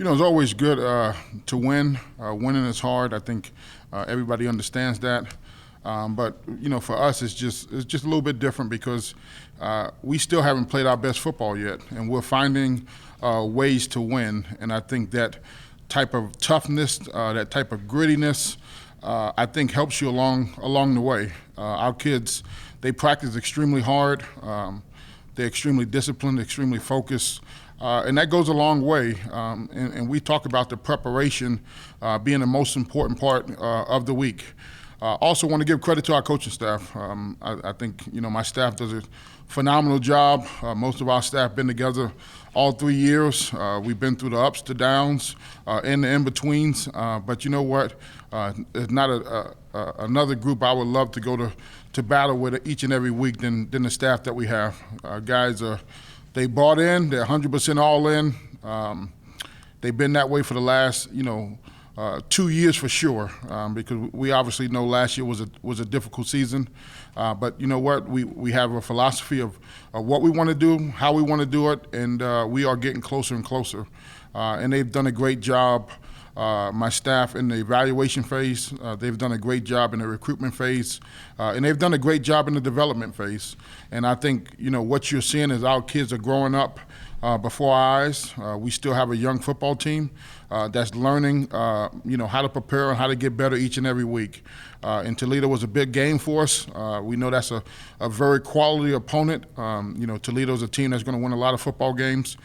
It's always good to win. Winning is hard. I think everybody understands that. But for us, it's just a little bit different because we still haven't played our best football yet, and we're finding ways to win. And I think that type of toughness, that type of grittiness, I think helps you along the way. Our kids, they practice extremely hard. They're extremely disciplined, extremely focused. And that goes a long way. And we talk about the preparation being the most important part of the week. Also want to give credit to our coaching staff. I think, my staff does a phenomenal job. Most of our staff been together all 3 years. We've been through the ups, the downs, and the in-betweens. But you know what? It's not another group I would love to go to battle with each and every week than the staff that we have. Guys they bought in. They're 100% all in. They've been that way for the last, 2 years for sure, because we obviously know last year was a difficult season. But you know what? We have a philosophy of what we want to do, how we want to do it, and we are getting closer and closer. And they've done a great job. My staff in the evaluation phase, they've done a great job in the recruitment phase, and they've done a great job in the development phase. And I think, what you're seeing is our kids are growing up before our eyes. We still have a young football team that's learning, how to prepare and how to get better each and every week. And Toledo was a big game for us. We know that's a very quality opponent. Toledo's a team that's going to win a lot of football games.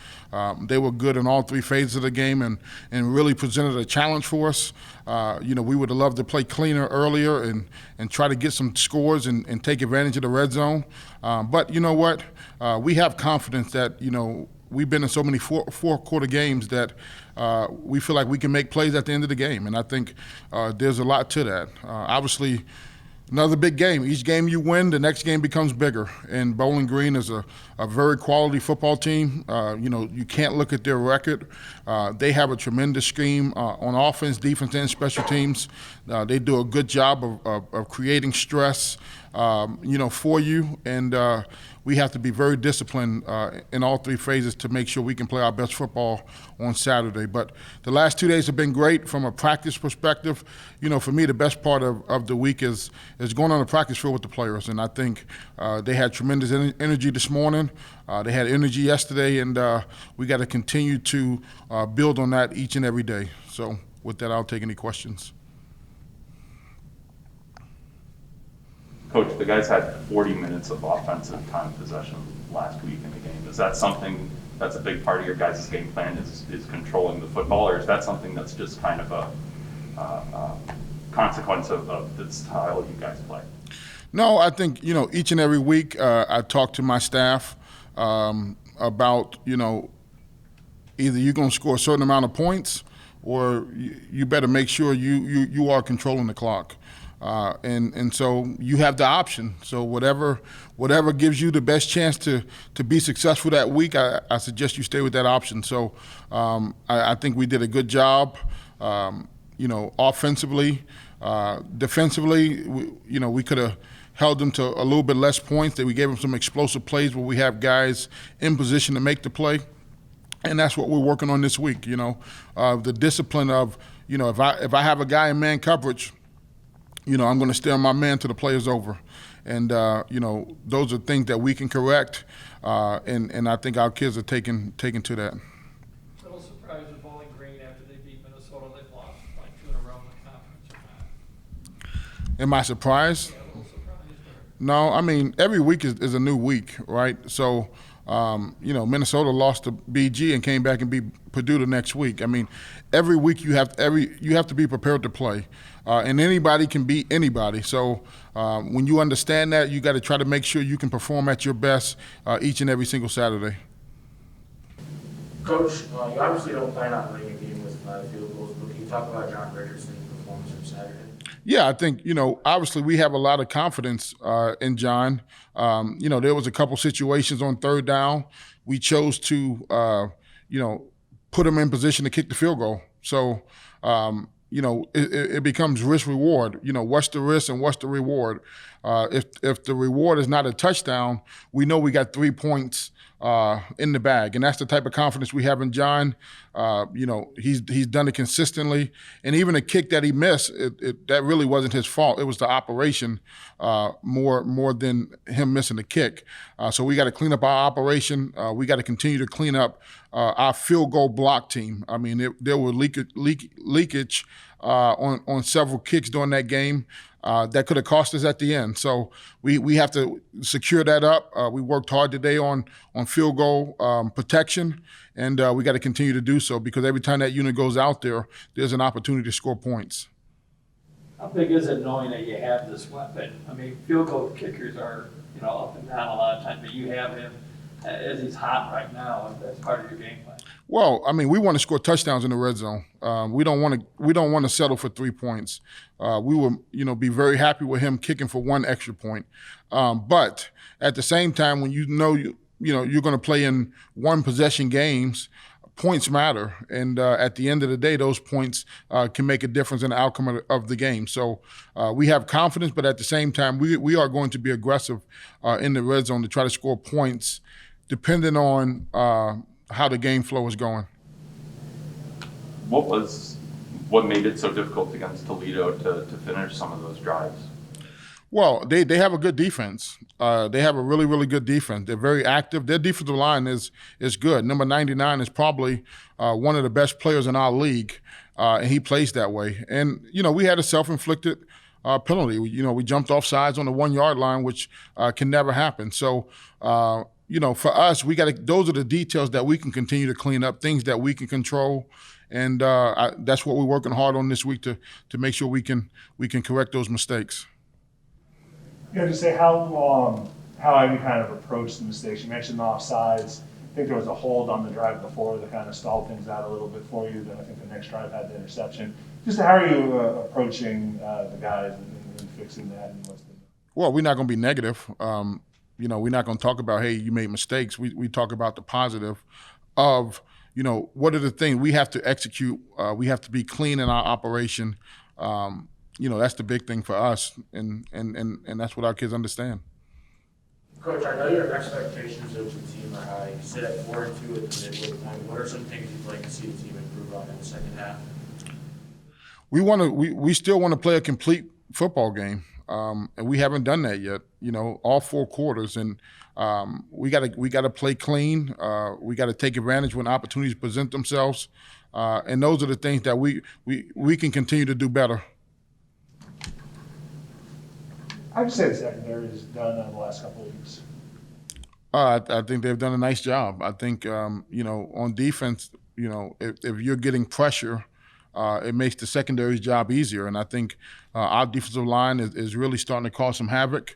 They were good in all three phases of the game and really presented a challenge for us. We would have loved to play cleaner earlier and try to get some scores and take advantage of the red zone. But you know what? We have confidence that, we've been in so many four-quarter games that we feel like we can make plays at the end of the game. And I think there's a lot to that. Obviously, another big game. Each game you win, the next game becomes bigger. And Bowling Green is a very quality football team. You can't look at their record. They have a tremendous scheme on offense, defense, and special teams. They do a good job of creating stress, for you. And we have to be very disciplined in all three phases to make sure we can play our best football on Saturday. But the last 2 days have been great from a practice perspective. For me, the best part of the week is going on the practice field with the players. And I think they had tremendous energy this morning. They had energy yesterday, and we got to continue to build on that each and every day. So with that, I'll take any questions. Coach, the guys had 40 minutes of offensive time possession last week in the game. Is that something that's a big part of your guys' game plan is controlling the football, or is that something that's just kind of a consequence of the style you guys play? No, I think, each and every week I talk to my staff about, either you're going to score a certain amount of points or you better make sure you are controlling the clock. And so you have the option. So whatever gives you the best chance to be successful that week, I suggest you stay with that option. So I think we did a good job, offensively. Defensively, we could have held them to a little bit less points. That we gave them some explosive plays where we have guys in position to make the play. And that's what we're working on this week, the discipline of, if I have a guy in man coverage, I'm going to stay on my man till the play is over. And, those are things that we can correct. And I think our kids are taking to that. A little surprised with Bowling Green after they beat Minnesota. They've lost like 2 in a row in the conference or not. Am I surprised? Yeah, a little surprised. No, every week is a new week, right? So, Minnesota lost to BG and came back and beat Purdue the next week. Every week you have to be prepared to play. And anybody can beat anybody. So when you understand that, you got to try to make sure you can perform at your best each and every single Saturday. Coach, you obviously don't plan on winning a game with 5 field goals, but can you talk about John Richardson's performance from Saturday? Yeah, I think, obviously we have a lot of confidence in John. There was a couple situations on third down. We chose to, put him in position to kick the field goal. So, it becomes risk-reward. What's the risk and what's the reward? If the reward is not a touchdown, we know we got 3 points in the bag, and that's the type of confidence we have in John. He's done it consistently, and even a kick that he missed, that really wasn't his fault. It was the operation more than him missing the kick. So we got to clean up our operation. We got to continue to clean up our field goal block team. I mean, there were leakage on several kicks during that game. That could have cost us at the end. So we have to secure that up. We worked hard today on field goal protection, and we got to continue to do so because every time that unit goes out there, there's an opportunity to score points. How big is it knowing that you have this weapon? I mean, field goal kickers are, up and down a lot of times, but you have him as he's hot right now, and that's part of your game plan. Well, I mean, we want to score touchdowns in the red zone. We don't want to settle for 3 points. We will, be very happy with him kicking for 1 extra point. But at the same time, when you're going to play in 1 possession games, points matter, and at the end of the day, those points can make a difference in the outcome of the game. So we have confidence, but at the same time, we are going to be aggressive in the red zone to try to score points, depending on how the game flow is going. What made it so difficult against Toledo to finish some of those drives? Well, they have a good defense. They have a really, really good defense. They're very active. Their defensive line is good. Number 99 is probably one of the best players in our league, and he plays that way. And, we had a self-inflicted penalty. We jumped off sides on the 1 yard line, which can never happen. So, for us, those are the details that we can continue to clean up, things that we can control. And that's what we're working hard on this week to make sure we can correct those mistakes. To say how have you kind of approached the mistakes? You mentioned the offsides. I think there was a hold on the drive before that kind of stalled things out a little bit for you. Then I think the next drive had the interception. Just how are you approaching the guys and fixing that? And what's well, we're not going to be negative. We're not going to talk about, hey, you made mistakes. We talk about the positive of, what are the things we have to execute. We have to be clean in our operation. That's the big thing for us, and that's what our kids understand. Coach, I know your expectations of the team are high. You sit at 4-2 at the midway point. What are some things you'd like to see the team improve on in the second half? We still want to play a complete football game, and we haven't done that yet. All 4 quarters, and we got to play clean. We got to take advantage when opportunities present themselves, and those are the things that we can continue to do better. I'd say the secondary is done in the last couple of weeks. I think they've done a nice job. I think, on defense, if you're getting pressure, it makes the secondary's job easier. And I think our defensive line is really starting to cause some havoc.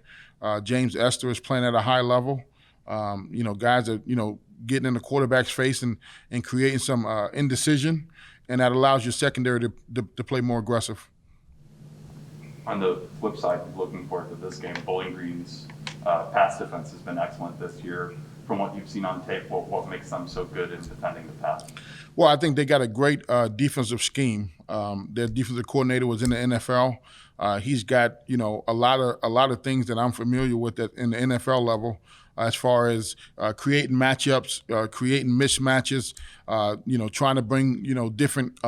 James Esther is playing at a high level. Guys are, getting in the quarterback's face and creating some indecision, and that allows your secondary to play more aggressive. On the flip side, looking forward to this game, Bowling Green's pass defense has been excellent this year. From what you've seen on tape, what makes them so good in defending the pass? Well, I think they got a great defensive scheme. Their defensive coordinator was in the NFL. He's got a lot of things that I'm familiar with in the NFL level, as far as creating matchups, creating mismatches, trying to bring different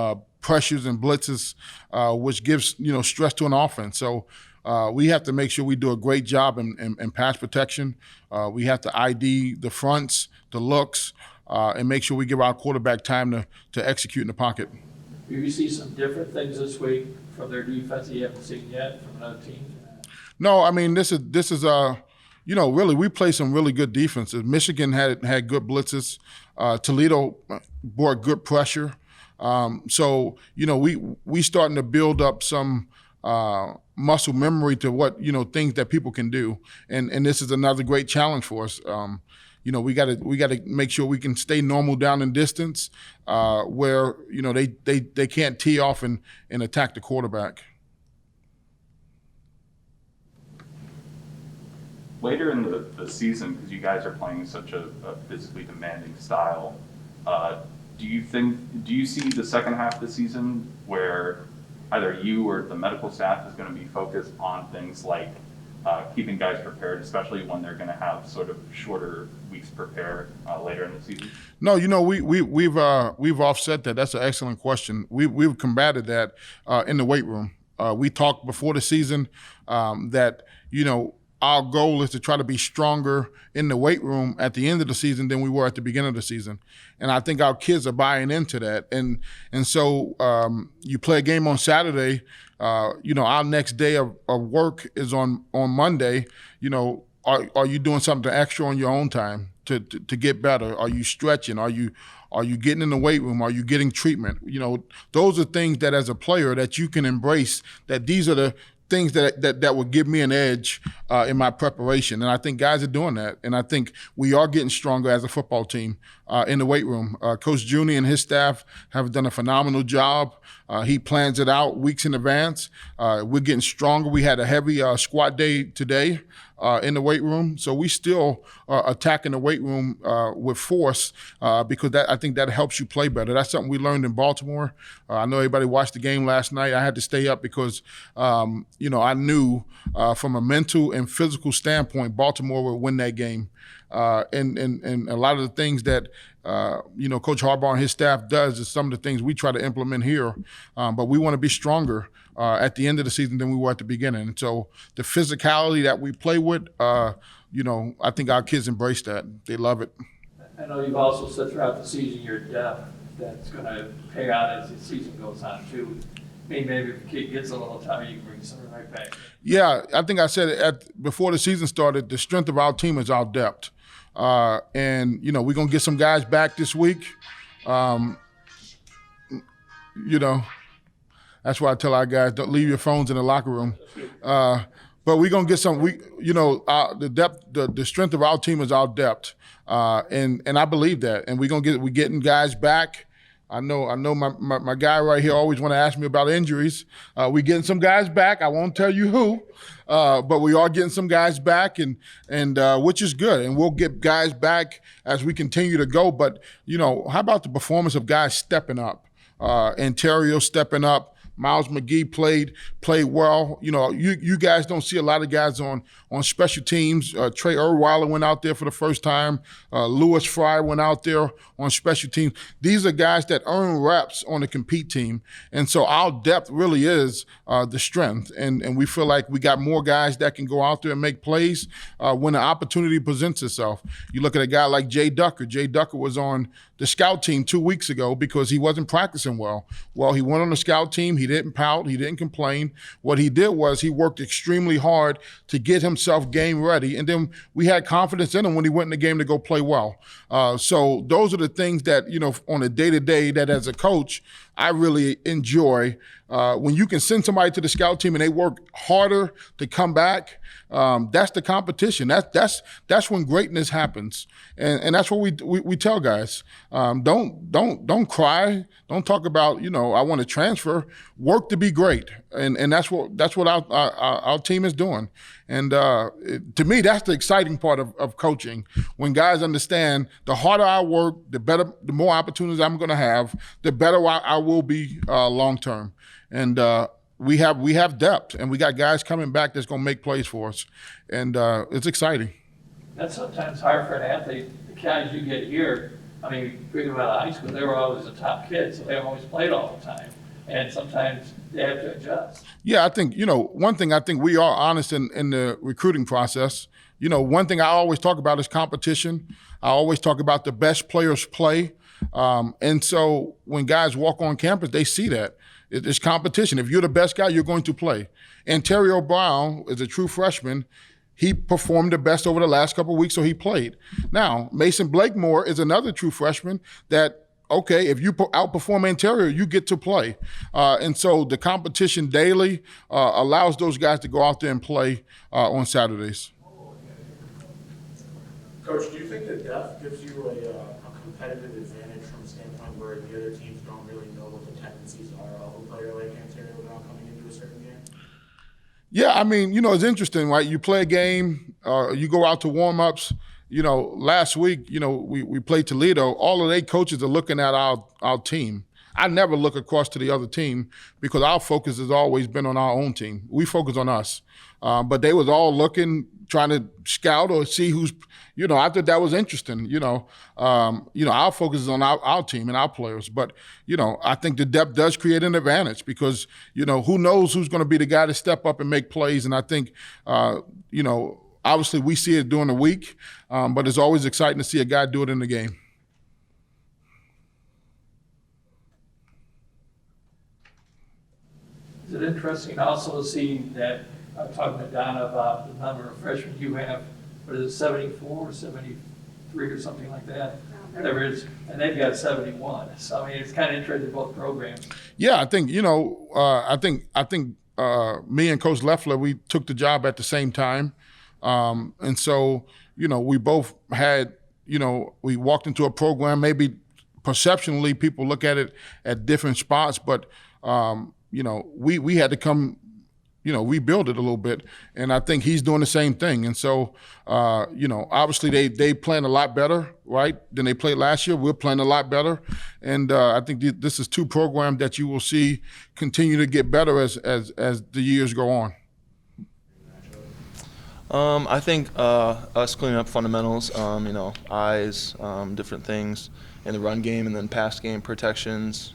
pressures and blitzes, which gives stress to an offense. So we have to make sure we do a great job in pass protection. We have to ID the fronts, the looks, and make sure we give our quarterback time to execute in the pocket. Do you see some different things this week from their defense that you haven't seen yet from another team? No, I mean this is really we play some really good defenses. Michigan had good blitzes. Toledo brought good pressure. So we starting to build up some muscle memory to what things that people can do, and this is another great challenge for us. We got to make sure we can stay normal down in distance, where they can't tee off and attack the quarterback. Later in the season, because you guys are playing such a physically demanding style, do you see the second half of the season where either you or the medical staff is going to be focused on things like keeping guys prepared, especially when they're going to have sort of shorter weeks prepared later in the season? No, we've offset that. That's an excellent question. We've combated that in the weight room. We talked before the season that our goal is to try to be stronger in the weight room at the end of the season than we were at the beginning of the season, and I think our kids are buying into that. And so you play a game on Saturday. Our next day of work is on Monday. Are you doing something extra on your own time to get better? Are you stretching? Are you getting in the weight room? Are you getting treatment? Those are things that as a player that you can embrace, that these are the things that would give me an edge in my preparation. And I think guys are doing that. And I think we are getting stronger as a football team in the weight room. Coach Junie and his staff have done a phenomenal job. He plans it out weeks in advance. We're getting stronger. We had a heavy squat day today in the weight room. So we still are attacking the weight room with force because I think that helps you play better. That's something we learned in Baltimore. I know everybody watched the game last night. I had to stay up because, I knew from a mental and physical standpoint, Baltimore would win that game. And a lot of the things that, Coach Harbaugh and his staff does is some of the things we try to implement here. But we want to be stronger at the end of the season than we were at the beginning. And so the physicality that we play with, I think our kids embrace that. They love it. I know you've also said throughout the season your depth that's going to pay out as the season goes on too. Maybe if the kid gets a little tired, you can bring someone right back. Yeah, I think I said before the season started, the strength of our team is our depth. And we're going to get some guys back this week. That's why I tell our guys, don't leave your phones in the locker room. But we're going to get some, the depth, the strength of our team is our depth. And I believe that. And we're getting guys back. I know my guy right here always want to ask me about injuries. We're getting some guys back. I won't tell you who, but we are getting some guys back, and which is good. And we'll get guys back as we continue to go. But, how about the performance of guys stepping up? Ontario stepping up. Miles McGee played well. You guys don't see a lot of guys on special teams. Trey Erweiler went out there for the first time. Lewis Fry went out there on special teams. These are guys that earn reps on the compete team. And so our depth really is the strength. And we feel like we got more guys that can go out there and make plays when the opportunity presents itself. You look at a guy like Jay Ducker. Jay Ducker was on the scout team 2 weeks ago because he wasn't practicing well. Well, he went on the scout team. He didn't pout. He didn't complain. What he did was he worked extremely hard to get himself game ready. And then we had confidence in him when he went in the game to go play well. So those are the things that, on a day-to-day that as a coach, I really enjoy. When you can send somebody to the scout team and they work harder to come back, that's the competition. That's when greatness happens, and that's what we tell guys. Don't cry. Don't talk about I want to transfer. Work to be great, and that's what our team is doing. And to me, that's the exciting part of coaching. When guys understand the harder I work, the more opportunities I'm going to have, the better I will be long term. And we have depth, and we got guys coming back that's going to make plays for us, and it's exciting. That's sometimes hard for an athlete. The guys you get here, bring them out of high school, they were always the top kids, so they always played all the time, and sometimes they have to adjust. Yeah, I think, one thing I think we are honest in the recruiting process. One thing I always talk about is competition. I always talk about the best players play. And so when guys walk on campus, they see that. It's competition. If you're the best guy, you're going to play. Ontario Brown is a true freshman. He performed the best over the last couple of weeks, so he played. Now, Mason Blakemore is another true freshman that, okay, if you outperform Ontario, you get to play. And so the competition daily allows those guys to go out there and play on Saturdays. Coach, do you think that depth gives you a competitive advantage from a standpoint where the other teams don't really know what the tendencies are of a player like Ontario now coming into a certain game? Yeah, it's interesting, right? You play a game, you go out to warm-ups. Last week, we played Toledo. All of their coaches are looking at our team. I never look across to the other team because our focus has always been on our own team. We focus on us. But they was all looking, trying to scout or see who's, I thought that was interesting, our focus is on our team and our players. But, I think the depth does create an advantage because, who knows who's going to be the guy to step up and make plays. And I think, obviously we see it during the week, but it's always exciting to see a guy do it in the game. Is it interesting also to see that, I'm talking to Donna about the number of freshmen you have, what is it, 74 or 73 or something like that? Whatever it is, and they've got 71. So, it's kind of interesting in both programs. Yeah, I think, I think me and Coach Leffler, we took the job at the same time. And so, we both had, we walked into a program, maybe perceptionally people look at it at different spots, but, we had to come, rebuild it a little bit. And I think he's doing the same thing. And so, obviously they playing a lot better, right, than they played last year. We're playing a lot better. And I think this is two programs that you will see continue to get better as the years go on. I think us cleaning up fundamentals, eyes, different things in the run game and then pass game protections,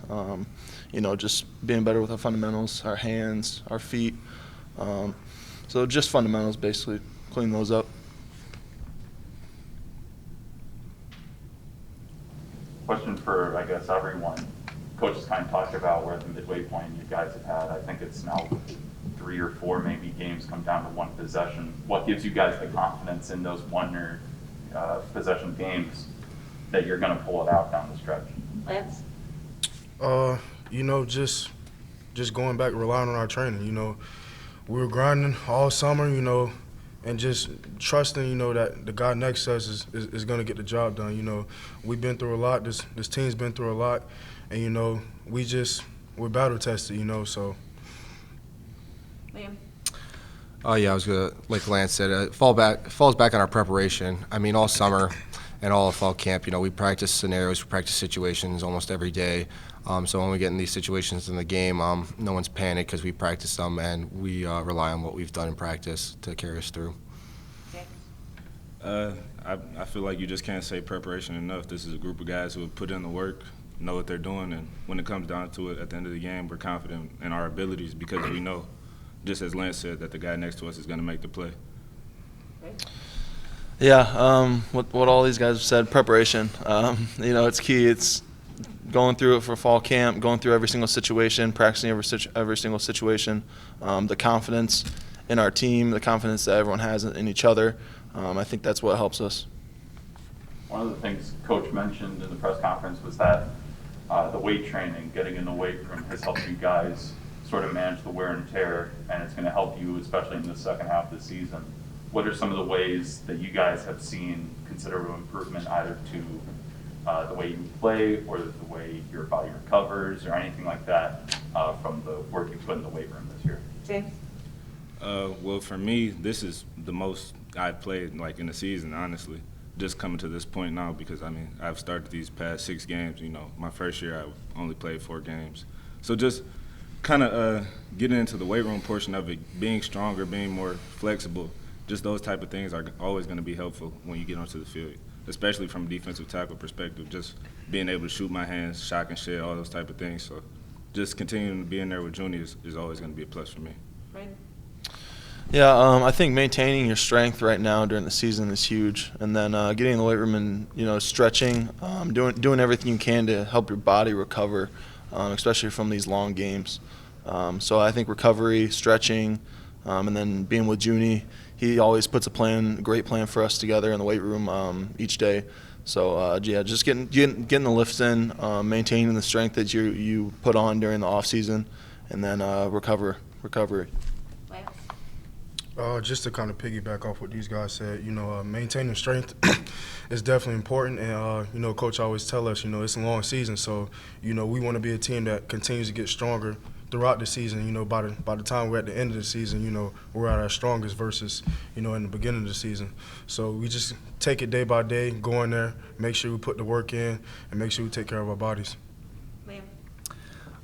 just being better with our fundamentals, our hands, our feet. So just fundamentals, basically, clean those up. Question for, I guess, everyone. Coach has kind of talked about where the midway point you guys have had. I think it's now 3 or 4 maybe games come down to one possession. What gives you guys the confidence in those one or possession games that you're going to pull it out down the stretch? Lance? Just going back, relying on our training. We were grinding all summer, and just trusting, that the guy next to us is going to get the job done. We've been through a lot. This team's been through a lot, and we're battle tested. So. Liam? Oh yeah, I was gonna, like Lance said, falls back on our preparation. All summer and all of fall camp, we practice scenarios, we practice situations almost every day. So when we get in these situations in the game, no one's panicked because we practice them and we rely on what we've done in practice to carry us through. I feel like you just can't say preparation enough. This is a group of guys who have put in the work, know what they're doing, and when it comes down to it, at the end of the game, we're confident in our abilities because we know, just as Lance said, that the guy next to us is going to make the play. Yeah, what all these guys have said, preparation. It's key. It's going through it for fall camp, going through every single situation, practicing every single situation, the confidence in our team, the confidence that everyone has in each other. I think that's what helps us. One of the things Coach mentioned in the press conference was that the weight training, getting in the weight room, has helped you guys sort of manage the wear and tear, and it's going to help you, especially in the second half of the season. What are some of the ways that you guys have seen considerable improvement either to the way you play or the way your body recovers or anything like that from the work you put in the weight room this year? James? Well, for me, this is the most I've played in the season, honestly. Just coming to this point now because, I've started these past 6 games. My first year I only played 4 games. So just kind of getting into the weight room portion of it, being stronger, being more flexible, just those type of things are always going to be helpful when you get onto the field, especially from a defensive tackle perspective, just being able to shoot my hands, shock and shed, all those type of things. So just continuing to be in there with Junior is always going to be a plus for me. Right. Yeah, I think maintaining your strength right now during the season is huge, and then getting in the weight room and stretching, doing everything you can to help your body recover, especially from these long games. So I think recovery, stretching, and then being with Junie, he always puts a great plan for us together in the weight room each day. So just getting the lifts in, maintaining the strength that you put on during the off season, and then recovery. Just to kind of piggyback off what these guys said, maintaining strength is definitely important. And, Coach always tell us, it's a long season. So, we want to be a team that continues to get stronger throughout the season. By the time we're at the end of the season, we're at our strongest versus, in the beginning of the season. So we just take it day by day, go in there, make sure we put the work in, and make sure we take care of our bodies. Liam?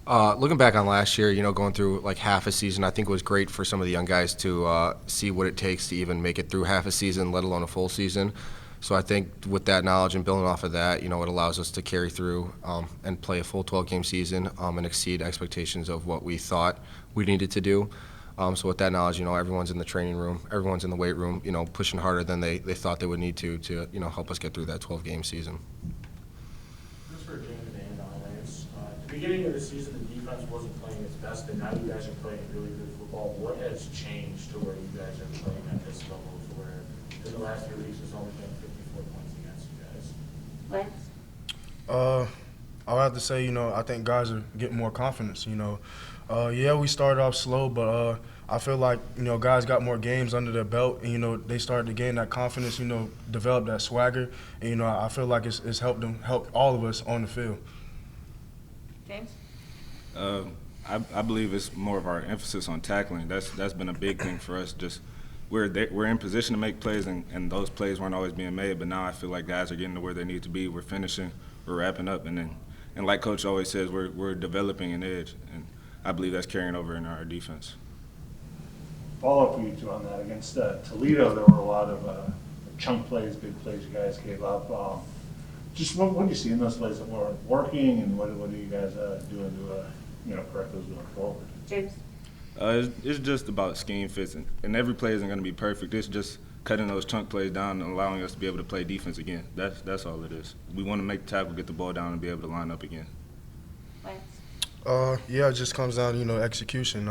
Looking back on last year, going through like half a season, I think it was great for some of the young guys to see what it takes to even make it through half a season, let alone a full season. So I think with that knowledge and building off of that, it allows us to carry through and play a full 12-game season and exceed expectations of what we thought we needed to do. So with that knowledge, everyone's in the training room, everyone's in the weight room, pushing harder than they thought they would need to help us get through that 12-game season. Just for James and Lance, at the beginning of the season, the defense wasn't playing its best, and now you guys are playing really good football. What has changed to where you guys are playing at this level to where in the last 3 weeks there's only been 54 points against you guys? Lance? I would have to say, I think guys are getting more confidence, Yeah, we started off slow, but I feel like, guys got more games under their belt, and, they started to gain that confidence, develop that swagger, and, I feel like it's helped all of us on the field. James? I believe it's more of our emphasis on tackling. That's been a big thing for us. Just we're in position to make plays, and those plays weren't always being made. But now I feel like guys are getting to where they need to be. We're finishing, we're wrapping up, and like Coach always says, we're developing an edge, and I believe that's carrying over in our defense. Follow-up for you two on that. Against Toledo, there were a lot of chunk plays, big plays you guys gave up. Just what do you see in those plays that weren't working, and what are you guys doing to correct those going forward? James? It's just about scheme fits, and every play isn't going to be perfect. It's just cutting those chunk plays down and allowing us to be able to play defense again. That's all it is. We want to make the tackle, get the ball down, and be able to line up again. Lance? Yeah, it just comes down to, execution.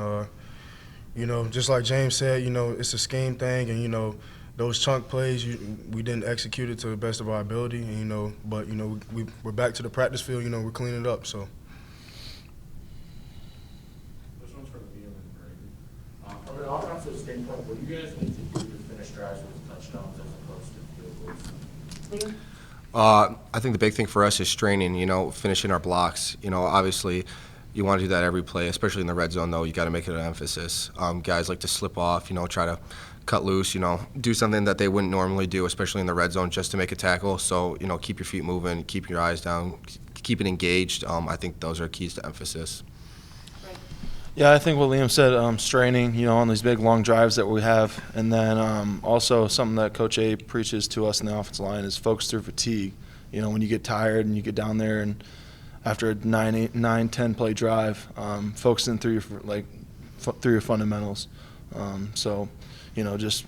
Just like James said, it's a scheme thing, and, those chunk plays, we didn't execute it to the best of our ability, and, but, we're back to the practice field, we're cleaning it up, so. This one's for Liam and Brady. From an offensive standpoint, what do you guys need to do to finish drives with touchdowns as opposed to field goals? Liam? I think the big thing for us is straining, finishing our blocks. Obviously, you want to do that every play, especially in the red zone, though. You got to make it an emphasis. Guys like to slip off, try to cut loose, do something that they wouldn't normally do, especially in the red zone, just to make a tackle. So, keep your feet moving, keep your eyes down, keep it engaged. I think those are keys to emphasis. Yeah, I think what Liam said, straining, on these big long drives that we have, and then also something that Coach A preaches to us in the offensive line is focus through fatigue. When you get tired and you get down there and after a 10 play drive, focusing through your fundamentals. So, just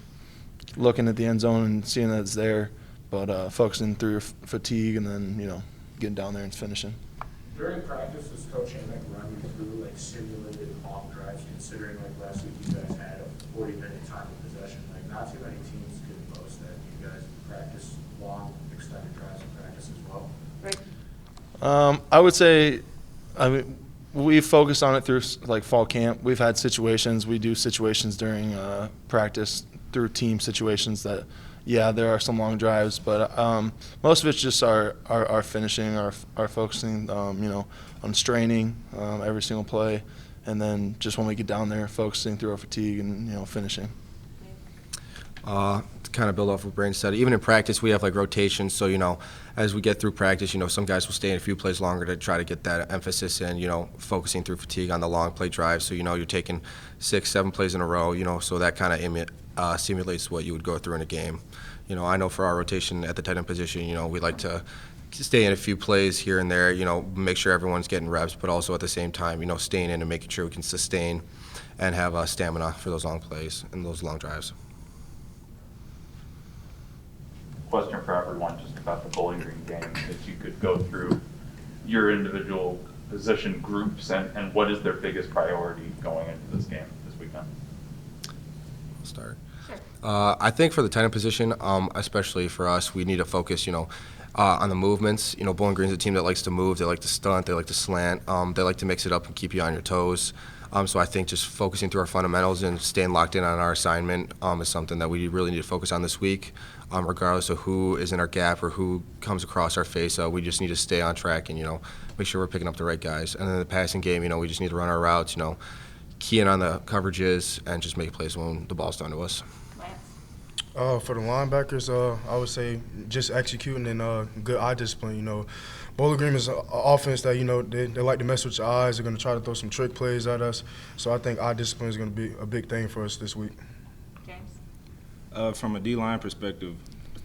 looking at the end zone and seeing that it's there, but focusing through your fatigue and then, getting down there and finishing. During practice, does Coach Hammock run you through simulated long drives, considering last week you guys had a 40-minute time of possession? Not too many teams can boast that you guys practice long, extended drives in practice as well. Right. I would say, we've focused on it through fall camp. We've had situations. We do situations during practice through team situations that, yeah, there are some long drives, but most of it's just our finishing, our focusing, on straining every single play, and then just when we get down there, focusing through our fatigue and finishing. To kind of build off what Brandon said, even in practice we have rotations, so as we get through practice, some guys will stay in a few plays longer to try to get that emphasis in, focusing through fatigue on the long play drives, so you're taking 6-7 plays in a row, so that kind of simulates what you would go through in a game. I know for our rotation at the tight end position, we like to stay in a few plays here and there, make sure everyone's getting reps, but also at the same time, staying in and making sure we can sustain and have stamina for those long plays and those long drives. Question for everyone just about the Bowling Green game. If you could go through your individual position groups and what is their biggest priority going into this game this weekend? I'll start. Sure. I think for the tight end position, especially for us, we need to focus, on the movements. Bowling Green's a team that likes to move. They like to stunt. They like to slant. They like to mix it up and keep you on your toes. So I think just focusing through our fundamentals and staying locked in on our assignment is something that we really need to focus on this week. Regardless of who is in our gap or who comes across our face, we just need to stay on track and, make sure we're picking up the right guys. And then the passing game, we just need to run our routes, key in on the coverages and just make plays when the ball's thrown to us. Lance? For the linebackers, I would say just executing and good eye discipline. You know, Bowling Green is an offense that, you know, they like to mess with your eyes. They're going to try to throw some trick plays at us. So I think eye discipline is going to be a big thing for us this week. James? From a D-line perspective,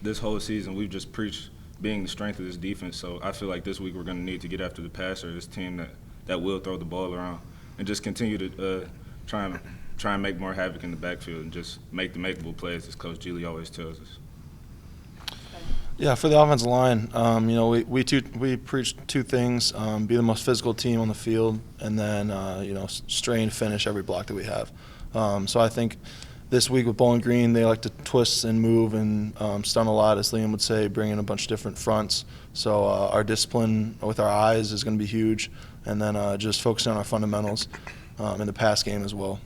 this whole season we've just preached being the strength of this defense. So I feel like this week we're going to need to get after the passer, this team that will throw the ball around, and just continue to try and make more havoc in the backfield and just make the makeable plays, as Coach Geely always tells us. Yeah, for the offensive line, you know, we preach two things: be the most physical team on the field, and then you know, strain finish every block that we have. So I think this week with Bowling Green, they like to twist and move and stun a lot, as Liam would say, bring in a bunch of different fronts. So our discipline with our eyes is going to be huge, and then just focusing on our fundamentals in the pass game as well.